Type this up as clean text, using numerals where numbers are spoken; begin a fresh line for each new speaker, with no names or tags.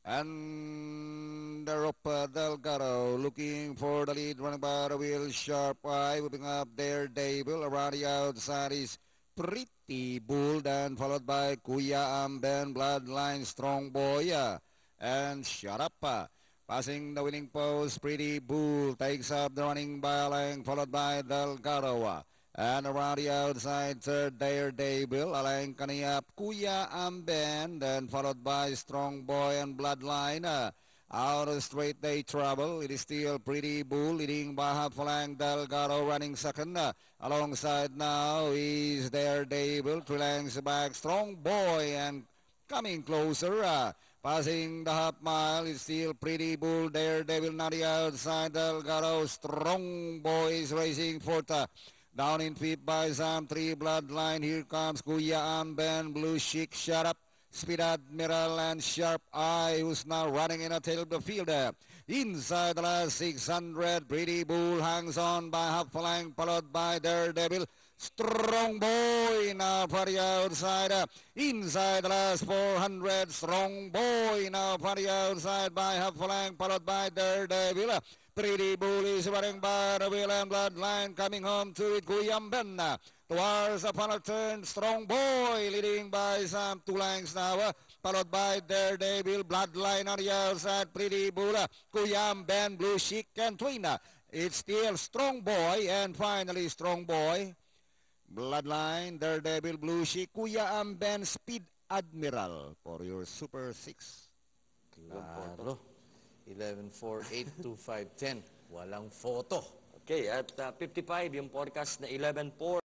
And Ropa Delgado looking for the lead, running by the wheel. Sharp Eye moving up there. Dable around the outside is Pretty Bull, then followed by Kuya Amben, Bloodline, Strong Boy, and Shut Up. Passing the winning post, Pretty Bull takes up the running by Alang, followed by Delgado. And around the outside, third Daredevil, Alang Kaniap, Kuya Amben, then followed by Strong Boy and Bloodline. Out of straight day trouble, it is still Pretty Bull leading by half length. Delgado running second. Alongside now is Daredevil, 3 lengths back. Strong Boy and coming closer. Passing the half mile is still Pretty Bull, Daredevil, not the outside. Delgado, Strong Boy is racing fourth. Down in fifth by Sam 3 Bloodline. Here comes Kuya Amben, Blue Chic, Shut Up, Speed Admiral, and Sharp Eye, who's now running in a tail of the field. Inside the last 600, Pretty Bull hangs on by half length, followed by Daredevil. Strong Boy now for the outside. Inside the last 400, Strong Boy now for the outside by half length, followed by Daredevil. Pretty Bull is running by the wheel and Bloodline coming home to it. Guyamben towards the final turn. Strong Boy leading by some 2 lengths now. Followed by Daredevil, Bloodline on the outside. Pretty Bull, Guyamben, Blue Chic, and Twin. It's still Strong Boy and finally Strong Boy, Bloodline, Daredevil, Blue Chic, Kuya Amben, Speed Admiral for your Super 6.
Claro. 11, 4, 8, 2, 5, 10. Walang photo.
Okay, at 55 yung forecast na 11-4.